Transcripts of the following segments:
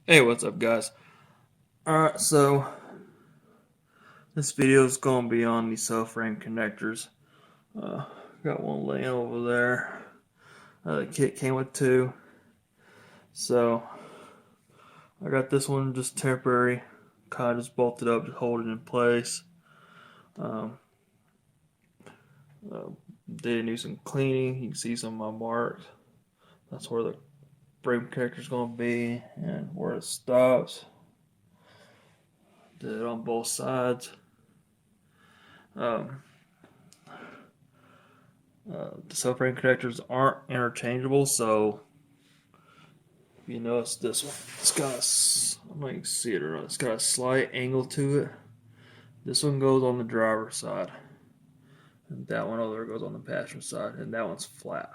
Hey, what's up, guys? Alright, so this video is going to be on the subframe connectors. Uh, got one laying over there. The kit came with two. So I got this one just temporary. Kind of just bolted up to hold it in place. Um, uh, did need some cleaning. You can see some of my marks. That's where the frame connector is going to be and where it stops. Did it on both sides. Um, the subframe connectors aren't interchangeable, so you notice this one. It's got I don't know if you can see it or not. It's got a slight angle to it. This one goes on the driver's side, and that one over there goes on the passenger side, and that one's flat.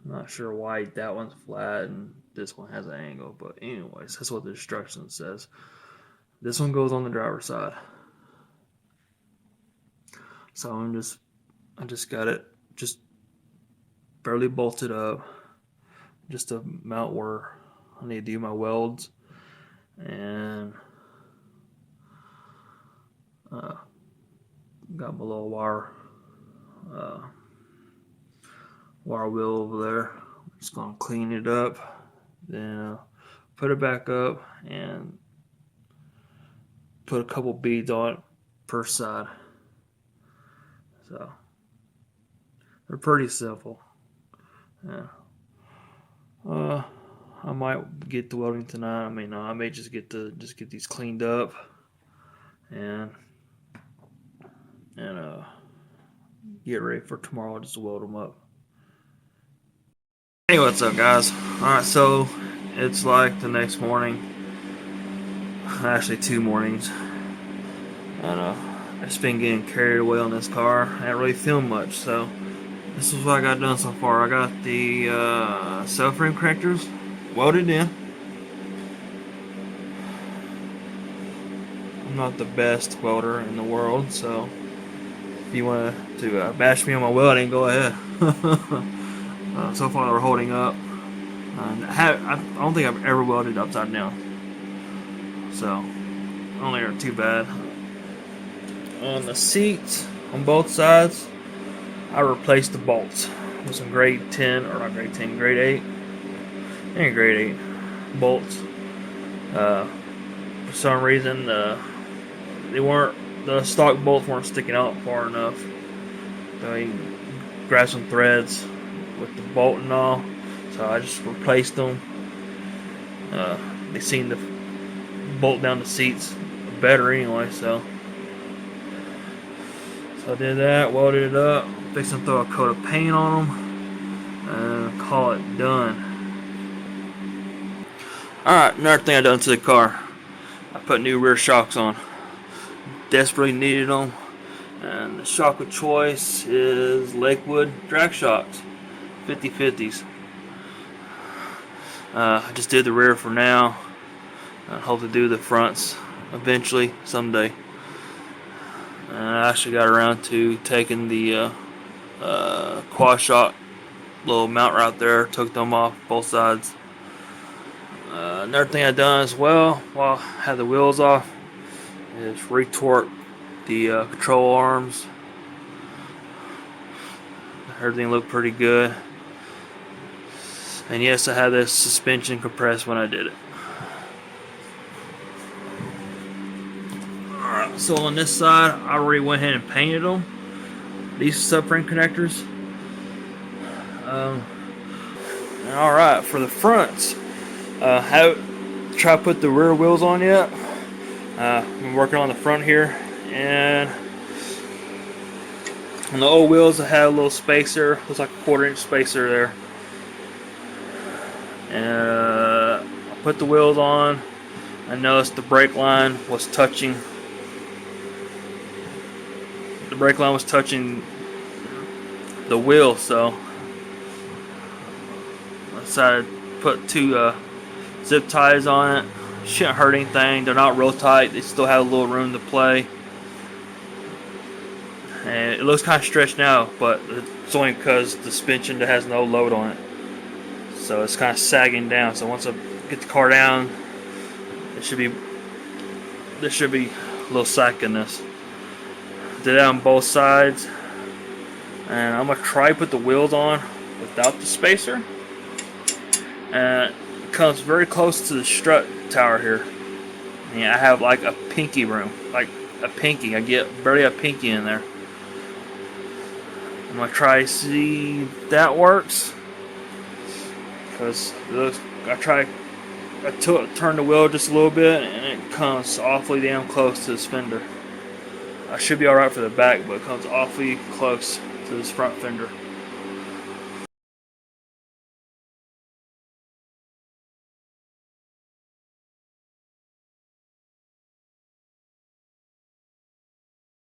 I'm not sure why that one's flat and this one has an angle, but anyways, that's what the instruction says. This one goes on the driver's side, so I just got it just barely bolted up, just to mount where I need to do my welds, and uh, got my little uh, wire wheel over there. I'm just gonna clean it up, then put it back up and put a couple beads on it per side. So they're pretty simple. Yeah. I might get the welding tonight. I mean, I may just get these cleaned up and and get ready for tomorrow. I'll just weld them up. Hey, what's up, guys? Alright, so it's like the next morning, actually 2 mornings, and I've just been getting carried away on this car. I haven't really filmed much, so this is what I got done so far. I got the subframe connectors welded in. I'm not the best welder in the world, so if you want to bash me on my welding, go ahead. So far they're holding up. I don't think I've ever welded upside down, so I don't think they're too bad. On the seats on both sides, I replaced the bolts with some grade 10, or not grade 10, grade 8, and grade 8 bolts. For some reason, the stock bolts weren't sticking out far enough. So I grabbed some threads with the bolt and all, so I just replaced them. They seem to bolt down the seats better anyway, so I did that, welded it up, fixing to throw a coat of paint on them, and call it done. Alright, another thing I done to the car, I put new rear shocks on. Desperately needed them, and the shock of choice is Lakewood drag shocks, 50/50s. I just did the rear for now. I hope to do the fronts eventually, someday. And I actually got around to taking the quad shock little mount right there, took them off both sides. Another thing I done as well while I had the wheels off is retort the control arms. Everything looked pretty good. And yes, I had this suspension compressed when I did it. Alright, so on this side, I already went ahead and painted them. These subframe connectors. Alright, for the fronts, haven't tried to put the rear wheels on yet. I'm working on the front here, and on the old wheels I had a little spacer, looks like a 1/4 inch spacer there. And I put the wheels on. I noticed the brake line was touching. The brake line was touching the wheel, so I decided to put two zip ties on it. Shouldn't hurt anything. They're not real tight. They still have a little room to play. And it looks kind of stretched now, but it's only because the suspension has no load on it. So it's kind of sagging down. So once I get the car down, There should be a little sack in this. Did that on both sides, and I'm gonna try to put the wheels on without the spacer. And it comes very close to the strut tower here. And I have like a pinky room, like a pinky. I get barely a pinky in there. I'm gonna try to see if that works, because I turn the wheel just a little bit and it comes awfully damn close to this fender. I should be alright for the back, but it comes awfully close to this front fender.